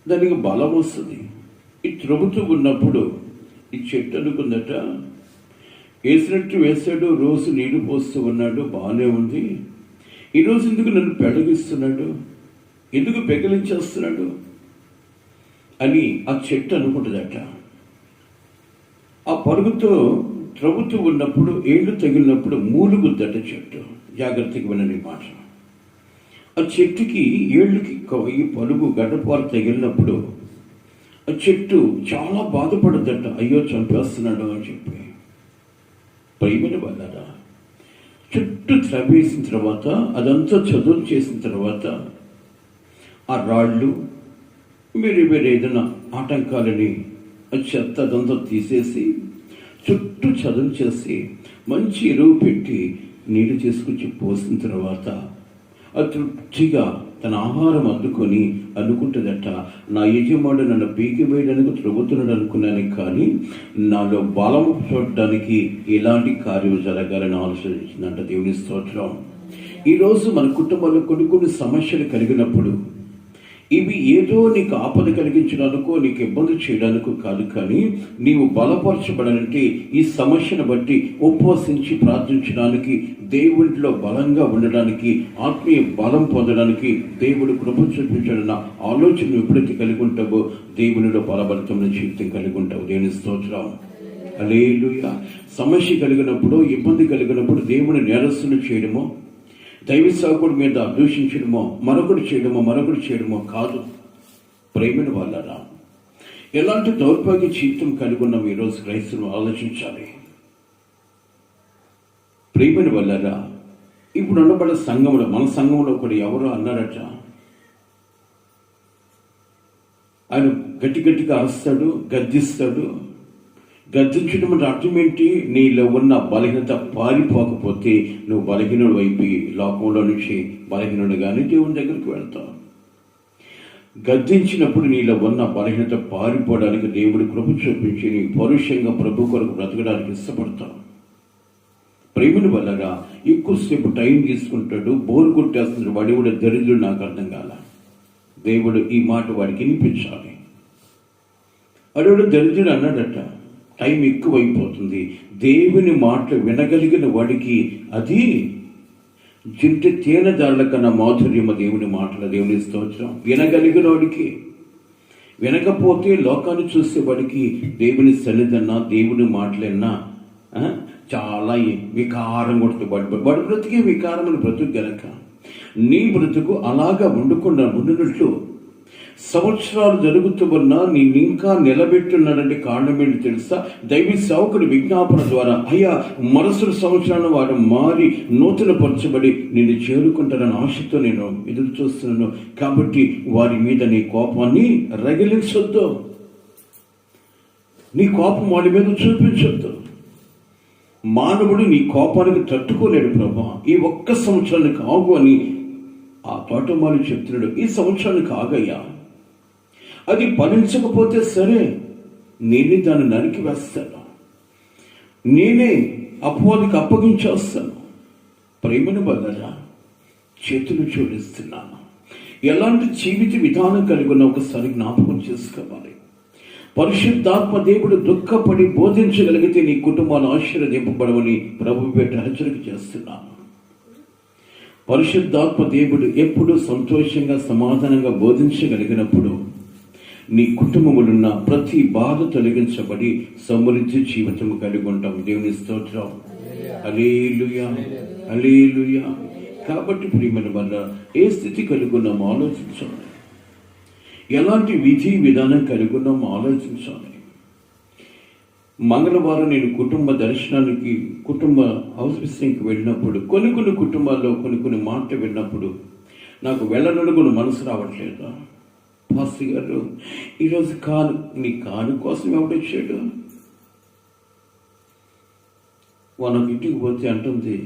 దానికి బలం వస్తుంది. ఈ త్రొగుతూ ఉన్నప్పుడు ఈ చెట్టు అనుకుందట, వేసినట్టు వేసాడు, రోజు నీళ్లు పోస్తూ ఉన్నాడు, బాగానే ఉంది, ఈరోజు ఎందుకు నన్ను పెడగిస్తున్నాడు, ఎందుకు పెగిలించేస్తున్నాడు అని ఆ చెట్టు అనుకుంటుందట. ఆ పరుగుతో త్రవ్వుతూ ఉన్నప్పుడు ఏళ్ళు తగిలినప్పుడు మూలుగుద్దట చెట్టు. జాగ్రత్తగా వినని మాట. ఆ చెట్టుకి ఏళ్ళకి ఈ పలుగు గడ్డపాలు తగిలినప్పుడు ఆ చెట్టు చాలా బాధపడదట, అయ్యో చంపేస్తున్నాడు అని చెప్పి. ప్రియమైన వాళ్ళారా, చుట్టూ త్రవ్వేసిన తర్వాత అదంతా చదువు చేసిన తర్వాత ఆ రాళ్ళు వేరే ఏదైనా ఆటంకాలని ఆ చెత్త అదంతా తీసేసి చుట్టూ చదువు చేసి మంచి ఎరువు పెట్టి నీళ్లు తీసుకొచ్చి పోసిన తర్వాత ఆ తృప్తిగా తన ఆహారం అందుకొని అనుకుంటుందట, నా యజమానుడు నన్ను పీకి వేయడానికి త్రొగుతున్నాడు అనుకున్నాను, కానీ నాలో బలం చూడడానికి ఎలాంటి కార్యం జరగాలని ఆలోచించిందంట. దేవుని స్తోత్రం. ఈరోజు మన కుటుంబంలో కొన్ని సమస్యలు కలిగినప్పుడు ఇవి ఏదో నీకు ఆపద కలిగించడానికో నీకు ఇబ్బంది చేయడానికో కాదు, కానీ నీవు బలపరచబడాలంటే ఈ సమస్యను బట్టి ఉపవసించి ప్రార్థించడానికి, దేవుడిలో బలంగా ఉండడానికి, ఆత్మీయ బలం పొందడానికి దేవుడు కృప చూపించాడన్న ఆలోచన ఎప్పుడైతే కలిగి ఉంటావో దేవునిలో బలభరితమైన జీవితం కలిగి ఉంటావు. దేవుని స్తోత్రం. హల్లెలూయా. సమస్య కలిగినప్పుడు, ఇబ్బంది కలిగినప్పుడు దేవుని నేరస్తులు చేయడమో, దైవ సేవకుడి మీద దూషించడమో, మరొకటి చేయడమో కాదు. ప్రేమైన వాళ్ళరా, ఎలాంటి దౌర్భాగ్య జీవితం కలిగి ఉన్నాం ఈరోజు క్రైస్తవులు ఆలోచించాలి. ప్రేమైన వాళ్ళరా, ఇప్పుడు ఉండబడే సంఘంలో, మన సంఘంలో కూడా ఎవరో అన్నారట, ఆయన గట్టిగా అరుస్తాడు, గద్దిస్తాడు. గద్దించడం అంటే అర్థం ఏంటి? నీలో ఉన్న బలహీనత పారిపోకపోతే నువ్వు బలహీనుడు అయిపోయి లోకంలో నుంచి బలహీనుడుగానే దేవుని దగ్గరికి వెళ్తావు. గద్దించినప్పుడు నీలో ఉన్న బలహీనత పారిపోవడానికి దేవుడు కృప చూపించి నీ పౌరుషంగా ప్రభు కొరకు బ్రతకడానికి ఇష్టపడతావు. ప్రేమను వల్లగా ఎక్కువసేపు టైం తీసుకుంటాడు, బోరు కొట్టేస్తున్నాడు, వాడి కూడా దరిద్రుడు, నాకు అర్థం కాల. దేవుడు ఈ మాట వాడికి వినిపించాలి. వాడు దరిద్రుడు అన్నాడట, టైం ఎక్కువైపోతుంది. దేవుని మాటలు వినగలిగిన వాడికి అది జింటి తేనెదారుల కన్నా మాధుర్యమ దేవుని మాటలు. దేవుని స్తోత్రం. వినగలిగిన వాడికి, వినకపోతే లోకాన్ని చూసేవాడికి దేవుని సన్నిధన్నా దేవుని మాటలన్నా చాలా వికారం కొడుతూ వాడు బ్రతికే వికారమైన బ్రతుకు గనక నీ బ్రతుకు అలాగా ఉండినట్లు సంవత్సరాలు జరుగుతూ ఉన్నా నేను ఇంకా నిలబెట్టున్నాడంటే కారణం ఏంటి తెలుసా? దైవ సేవకుడి విజ్ఞాపన ద్వారా, అయ్యా మరుసటి సంవత్సరాన్ని వాడు మారి నూతన పరచబడి నేను చేరుకుంటానని ఆశతో నేను ఎదురు చూస్తున్నాను. కాబట్టి వారి మీద నీ కోపాన్ని రగిలించొద్దు, నీ కోపం వాడి మీద చూపించొద్దు. మానవుడు నీ కోపానికి తట్టుకోలేడు. ప్రభా, ఈ ఒక్క సంవత్సరానికి ఆగు అని ఆ తోటమాలి చెప్తున్నాడు. ఈ సంవత్సరానికి ఆగయ్యా, అది ఫలించకపోతే సరే నేనే దాన్ని నరికి వేస్తాను, నేనే అపవాదికి అప్పగించేస్తాను. ప్రేమను బలరా చేతులు జోడిస్తున్నాను. ఎలాంటి జీవిత విధానం కలిగి ఉన్న ఒకసారి జ్ఞాపకం చేసుకోవాలి. పరిశుద్ధాత్మ దేవుడు దుఃఖపడి బోధించగలిగితే నీ కుటుంబాలు ఆశీర్వదింపబడవని ప్రభు పేట హెచ్చరిక చేస్తున్నాను. పరిశుద్ధాత్మ దేవుడు ఎప్పుడు సంతోషంగా సమాధానంగా బోధించగలిగినప్పుడు నీ కుటుంబములున్న ప్రతి బాధ తొలగించబడి సమృద్ధి జీవితము కలిగి ఉంటాం. దేవుని స్తోత్రం. హల్లెలూయా, హల్లెలూయా. కాబట్టి ప్రియమైన వల్ల ఏ స్థితి కలిగి ఉన్నామో ఆలోచించాలి, ఎలాంటి విధి విధానం కలిగి ఉన్నామో ఆలోచించాలి. మంగళవారం నేను కుటుంబ దర్శనానికి, కుటుంబ హౌస్ విజిటింగ్కి వెళ్ళినప్పుడు కొన్ని కుటుంబాల్లో కొన్ని మాటలు విన్నప్పుడు నాకు వెళ్ళనడుగును మనసు రావట్లేదు. పాస్టర్ గారు, ఈరోజు నీ కాను కోసం ఎవడొచ్చాడు? వాళ్ళకి ఇంటికి పోతే అంటుంది,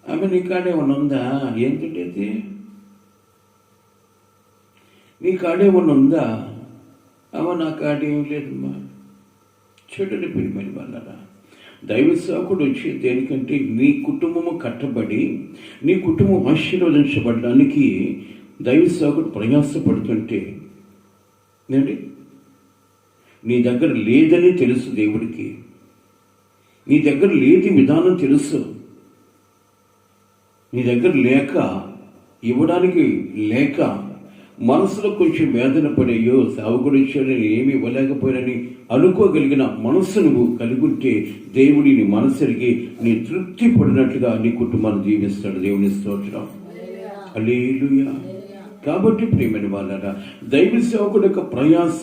ఆమె నీ కాడేమన్నా ఉందా? ఏంటంటే నీ కాడేమన్నా ఉందా? ఆమె నా కాడేం లేదమ్మా. చూడండి ప్రియమైన వాళ్ళరా, దైవ సేవకుడు వచ్చి దేనికంటే నీ కుటుంబము కట్టబడి నీ కుటుంబం ఆశీర్వదించబడడానికి దైవ సేవకుడు ప్రయాసపడుతుంటే ఏంటి, నీ దగ్గర లేదని తెలుసు దేవుడికి, నీ దగ్గర లేని విధానం తెలుసు, నీ దగ్గర లేక ఇవ్వడానికి లేక మనసులో కొంచెం వేదన పడేయో సేవకుడు ఇచ్చాడు నేను ఏమి ఇవ్వలేకపోయానని అనుకోగలిగిన మనస్సు నువ్వు కలిగి ఉంటే దేవుడి నీ మనసరిగి నీ తృప్తి పడినట్లుగా నీ కుటుంబాన్ని జీవిస్తాడు. దేవుని స్తోత్రం, హల్లెలూయా. కాబట్టి ప్రియమైన వాళ్ళరా, దైవ సేవకుడు యొక్క ప్రయాస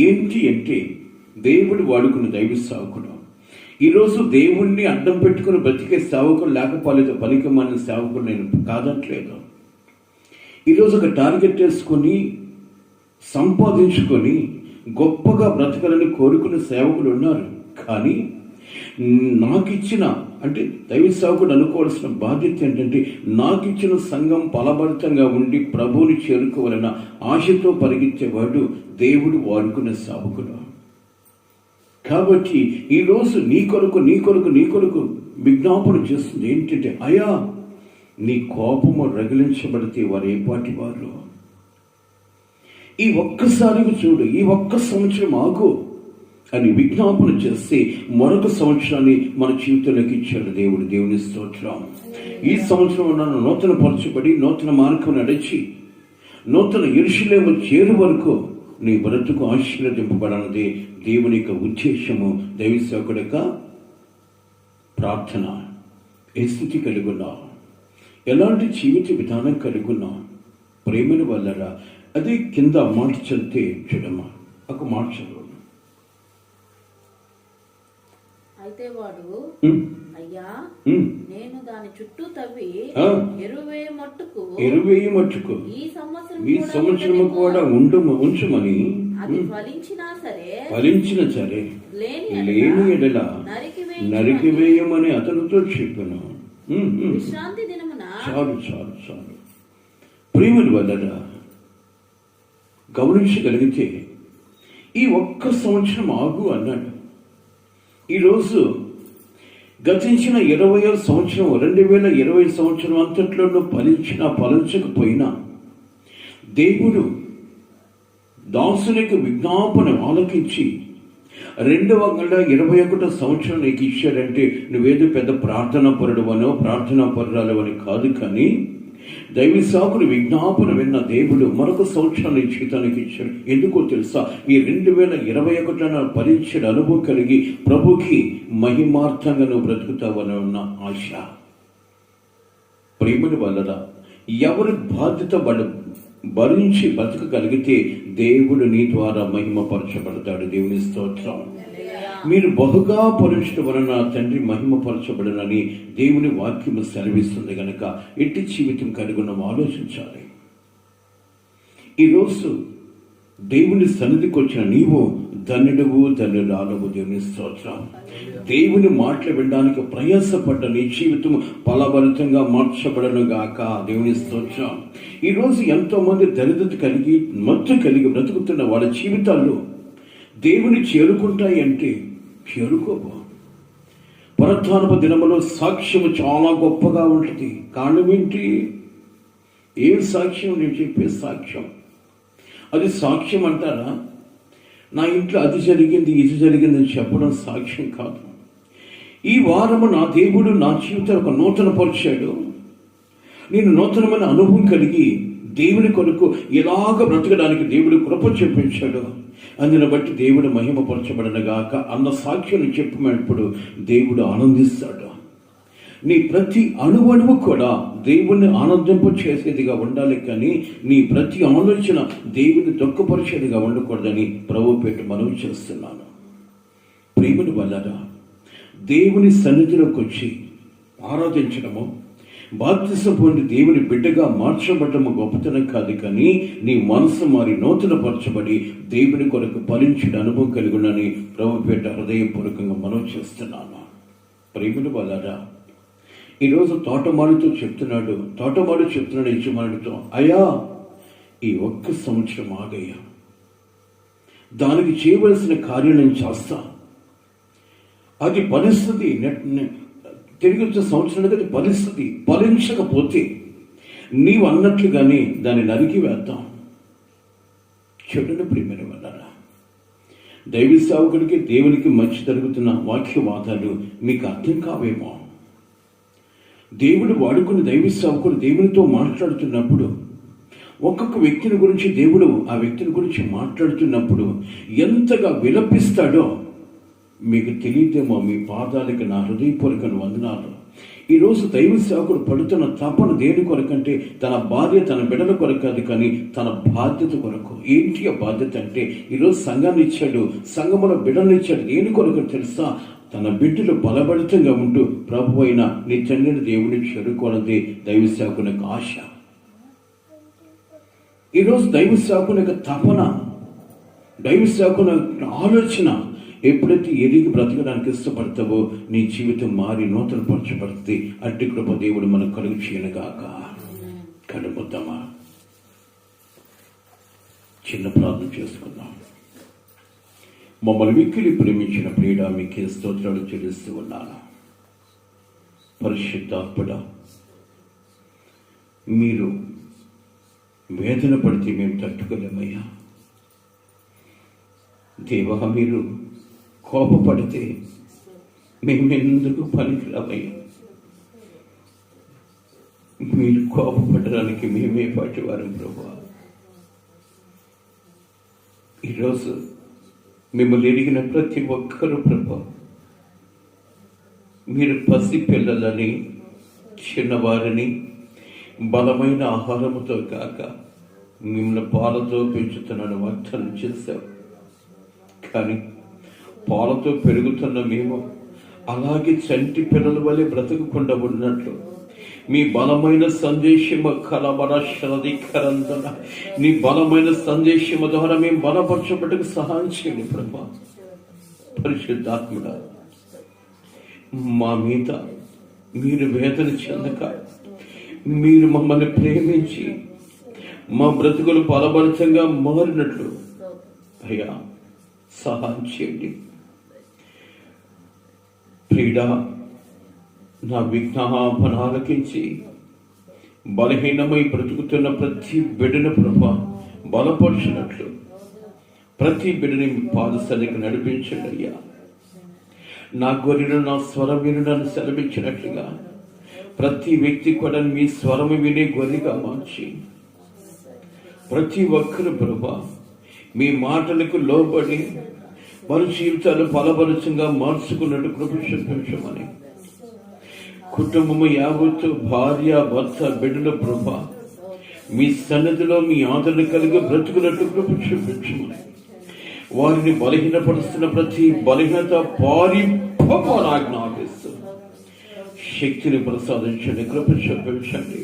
ఏంటి అంటే దేవుడు వాడుకున్న దైవ సేవకుడు. ఈరోజు దేవుణ్ణి అడ్డం పెట్టుకుని బ్రతికే సేవకులు లేకపోలేదు, పనికిమాలిన సేవకుడు నేను కాదట్లేదు. ఈరోజు ఒక టార్గెట్ వేసుకొని సంపాదించుకొని గొప్పగా బ్రతకాలని కోరుకునే సేవకులు ఉన్నారు. కానీ నాకు ఇచ్చిన అంటే దైవ సేవకుడు అనుకోవాల్సిన బాధ్యత ఏంటంటే నాకు ఇచ్చిన సంఘం ఫలభరితంగా ఉండి ప్రభువుని చేరుకోవాలన్న ఆశతో పరిగెత్తేవాడు దేవుడు వాడుకునే సేవకుడు. కాబట్టి ఈరోజు నీ కొరకు విజ్ఞాపన చేస్తుంది ఏంటంటే, అయ్యా నీ కోపము రగిలించబడితే వారు ఏపాటి వారు, ఈ ఒక్కసారికి చూడు, ఈ ఒక్క సంవత్సరం ఆగు అని విజ్ఞాపన చేస్తే మరొక సంవత్సరాన్ని మన జీవితంలోకి ఇచ్చాడు దేవుడు. దేవుని స్తోత్రం. ఈ సంవత్సరం నన్ను నూతన పరచబడి నూతన మార్గం నడిచి నూతన యెరూషలేము చేరు వరకు నీ బ్రతుకు ఆశీర్వదింపబడనది దేవుని యొక్క ఉద్దేశము. దైవ సేవకుడి యొక్క ప్రార్థన. ఏ స్థితి కలిగి ఉన్నా, ఎలాంటి జీవిత విధానం కలిగి ఉన్నా ప్రేమను వల్లరా, అది కింద మాట చదివితే చూడమ్మా, ఒక మాట చదువు. అయితే వాడు అయ్యా నేను దాని చుట్టూ తవ్వి ఎరువేయ మట్టుకు ఈ సంవత్సరము కూడా ఉంచుమని, అది ఫలించిన సరే లేని ఎడల నరికివేయమని అతనితో చెప్పాను. విశ్రాంతి దినమున చాలు ప్రేమను వల్లరా గమనించగలిగితే ఈ ఒక్క సంవత్సరం ఆగు అన్నాడు. ఈరోజు గతించిన 20వ సంవత్సరం 2020 సంవత్సరం అంతట్లో ఫలించకపోయినా దేవుడు దాసునికి విజ్ఞాపన ఆలకించి 2021 సంవత్సరం నీకు ఇచ్చాడంటే నువ్వేదో పెద్ద ప్రార్థనా పరుడువనో ప్రార్థనా పరురాలవని కాదు, కానీ దైవ సేవకుడు విజ్ఞాపన విన్న దేవుడు మరొక సంవత్సరాన్ని జీవితానికి ఇచ్చాడు. ఎందుకో తెలుసా? ఈ 2021 పరీక్షల అనుభవం కలిగి ప్రభుకి మహిమార్థంగా నువ్వు బ్రతుకుతావని ఉన్న ఆశ. ప్రేమని వల్లరా ఎవరి బాధ్యత వాళ్ళు భరించి బ్రతకగలిగితే దేవుడు నీ ద్వారా మహిమపరచబడతాడు. దేవుని స్తోత్రం. మీరు బహుగా పరుషుల వలన తండ్రి మహిమపరచబడనని దేవుని వాక్యము సెలవిస్తుంది కనుక ఎట్టి జీవితం కలిగి ఉన్నాం ఆలోచించాలి. ఈరోజు దేవుని సన్నిధికి వచ్చిన నీవు ధన్యుడవు ధన్యురాలవు. దేవుని స్తోత్రం. దేవుని మాటలు వినడానికి ప్రయాసపడ్డ నీ జీవితం ఫలభరితంగా మార్చబడను గాక. దేవుని స్తోత్రం. ఈరోజు ఎంతో మంది దరిద్రత కలిగి మత్తు కలిగి బ్రతుకుతున్న వాళ్ళ జీవితాల్లో దేవుని చేరుకుంటాయి అంటే చేరుకోబో. పునరుత్థానపు దినములో సాక్ష్యము చాలా గొప్పగా ఉంటుంది. కారణం ఏంటి? ఏం సాక్ష్యం? నేను చెప్పే సాక్ష్యం. అది సాక్ష్యం అంటారా? నా ఇంట్లో అది జరిగింది ఇది జరిగిందని చెప్పడం సాక్ష్యం కాదు. ఈ వారము నా దేవుడు నా జీవితం ఒక నూతన పరిచాడు. నేను నూతనమైన అనుభవం కలిగి దేవుని కొరకు ఎలాగ బ్రతకడానికి దేవుడు కృప చూపించాడు. అందుని బట్టి దేవుడు మహిమపరచబడనగాక అన్న సాక్ష్యం చెప్పినప్పుడు దేవుడు ఆనందిస్తాడు. నీ ప్రతి అణువణువు కూడా దేవుణ్ణి ఆనందింప చేసేదిగా ఉండాలి, కానీ నీ ప్రతి ఆలోచన దేవుని దుఃఖపరిచేదిగా ఉండకూడదని ప్రభు పేట మనవి చేస్తున్నాను. ప్రేమను వల్లరా దేవుని సన్నిధిలోకి వచ్చి ఆరాధించడము, బాప్తిసం పొంది దేవుని బిడ్డగా మార్చబడము గొప్పతనం కాదు, కానీ నీ మనసు మారి నూతనపరచబడి దేవుని కొరకు ఫలించిన అనుభవం కలిగి ఉన్నని ప్రభు పేట హృదయపూర్వకంగా మనవి చేస్తున్నాను. ప్రేమను వల్లరా ఈరోజు తోటమాడితో చెప్తున్నాడు యజమానుడితో, అయ్యా ఈ ఒక్క సంవత్సరం ఆగయ్యా, దానికి చేయవలసిన కార్యం నేను చేస్తా. అది పరిస్థితి తిరిగి వచ్చే సంవత్సరానికి అది పరిస్థితి ఫలించకపోతే నీవు అన్నట్లుగానే దాన్ని నరికి వేద్దాం. చెడును ప్రియమైన వల్లరా, దైవ సేవకుడికి దేవునికి మధ్య జరుగుతున్న వాక్యవాదాలు మీకు అర్థం కావేమో. దేవుడు వాడుకుని దైవ సేవకుడు దేవునితో మాట్లాడుతున్నప్పుడు, ఒక్కొక్క వ్యక్తిని గురించి దేవుడు ఆ వ్యక్తిని గురించి మాట్లాడుతున్నప్పుడు ఎంతగా విలపిస్తాడో మీకు తెలియదేమో. మీ పాదాలకి నా హృదయపూర్వక వందనాలు. ఈరోజు దైవ సేవకుడు పడుతున్న తపన దేని కొరకంటే తన భార్య తన బిడ్డల కొరకు కాదు, కానీ తన బాధ్యత కొరకు. ఏంటి ఆ బాధ్యత అంటే, ఈరోజు సంఘాన్ని ఇచ్చాడు, సంఘములో బిడ్డలు ఇచ్చాడు. దేని కొరకు తెలుసా? తన బిడ్డలు బలభరితంగా ఉంటూ ప్రభు అయిన నీ తండ్రిని దేవుని చేరుకోనదే దైవ సేవకుని యొక్క ఆశ. ఈరోజు దైవ సేవకుని యొక్క తపన, దైవ సేవకుని ఆలోచన ఎప్పుడైతే ఎదిగి బ్రతకడానికి ఇష్టపడతావో నీ జీవితం మారి నూతన పరచబడుతుంది. అట్టి కృప దేవుడు మనకు కలుగు చేయనుగాక. కలుగుతామా? చిన్న ప్రార్థన చేసుకుందాం. మమ్మల్ని మిక్కిలి ప్రేమించిన ప్రియుడ మీకే స్తోత్రాలు చెల్లిస్తూ ఉన్నాను. పరిశుద్ధాత్ముడా, మీరు వేదన పడితే మేము తట్టుకోలేమయ్యా. దేవా, మీరు కోపపడితే మేమెందుకు పనికిరామయ్యా. మీరు కోపపడడానికి మేమే పాటివారం ప్రభువా. ఈరోజు మిమ్మల్ని ఎరిగిన ప్రతి ఒక్కరూ ప్రభు, మీరు పసి పిల్లలని, చిన్నవారిని బలమైన ఆహారముతో కాక మిమ్మల్ని పాలతో పెంచుతున్నాను వాగ్దానం చేశావు. కానీ పాలతో పెరుగుతున్న మేము అలాగే చంటి పిల్లల వలె బ్రతకకుండా ఉన్నట్లు మీ బలమైన సందేశము కలవరశరధికరందన నీ బలమైన సందేశము ద్వారా మేము బలపరచబట్టుకు సహాయం చేయండి ప్రభా. పరిశుద్ధాత్ముడా, మా మీద మీరు వేదన చెందక మీరు మమ్మల్ని ప్రేమించి మా బ్రతుకులు బలభరితంగా మారినట్లు అయ్యా సహాయం చేయండి. ప్రియుడా, నా విజ్ఞాపన ఆలకించి బలహీనమై బ్రతుకుతున్న ప్రతి బిడ్డను ప్రభా బలపరిచినట్లు ప్రతి బిడ్డని పాదసరికి నడిపించండి అయ్యా. నా గొర్రెను నా స్వరం వినడాన్ని సెలవించినట్లుగా ప్రతి వ్యక్తి కూడా మీ స్వరము వినే గొర్రెగా మార్చి ప్రతి ఒక్కరు ప్రభా మీ మాటలకు లోబడి వారి జీవితాలు బలపరచంగా మార్చుకున్నట్టు కృప చూపించమని, కుటుంబము యావత్తు భార్య భర్త బిడ్డల ప్రభా మీ సన్నిధిలో మీ ఆదరణ కలిగి బ్రతుకున్నట్టు కృప చూపించమని, వారిని బలహీనపరుస్తున్న ప్రతి బలహీనత ఆజ్ఞాపిస్తూ శక్తిని ప్రసాదించండి, కృప చూపించండి.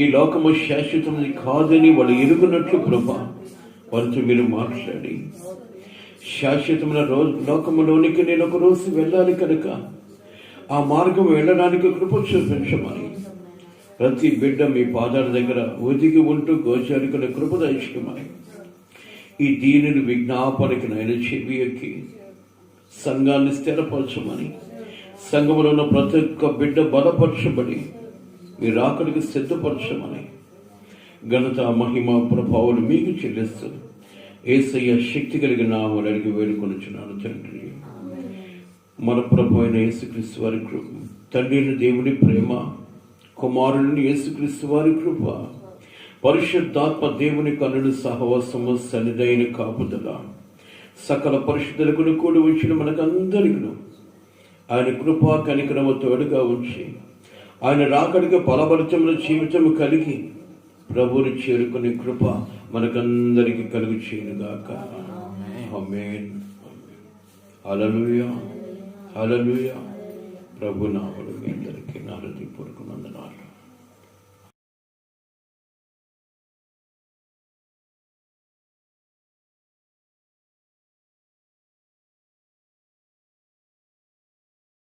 ఈ లోకము శాశ్వతమని కాదని వాళ్ళు ఎరుగున్నట్లు ప్రభా వారితో మీరు మాట్లాడి శాశ్వతమైన లోకములోనికి నేను ఒక రోజు వెళ్ళాలి కనుక ఆ మార్గం వెళ్ళడానికి కృప చూపించమని, ప్రతి బిడ్డ మీ పాదాల దగ్గర ఒదిగి ఉంటూ గోచారికుల కృప దయచేయమని, ఈ దీనిని విజ్ఞాపనకి నేను చెవి ఎక్కి సంఘాన్ని స్థిరపరచమని, సంఘంలో ఉన్న ప్రతి ఒక్క బిడ్డ బలపరచబడి మీరు ఆకలికి సిద్ధపరచమని, ఘనత మహిమ ప్రభావాలు మీకు చెల్లిస్తూ యేసయ్య శక్తి కలిగిన నామములో అడిగి వేడుకొనుచున్నాను తండ్రి. మన ప్రభు అయిన యేసుక్రీస్తు వారి కృప, తండ్రి అయిన దేవుని ప్రేమ, కుమారుని యేసుక్రీస్తు వారి కృప, పరిశుద్ధాత్మ దేవుని కన్నుల సహవాసము సన్నిధైన కాపుదల సకల పరిశుద్ధులకు కూడి వచ్చిన మనకందరికీ ఆయన కృపా కనికరము తోడుగా ఉంచి ఆయన రాకడికి బలభరితముల జీవితం కలిగి ప్రభువుని చేరుకునే కృప మనకందరికి కలుగు చేయనుగాక. ఆమేన్. హల్లెలూయా, హల్లెలూయా. ప్రభు నామములో మీ అందరికీ నా హృదయపూర్వక వందనాలు.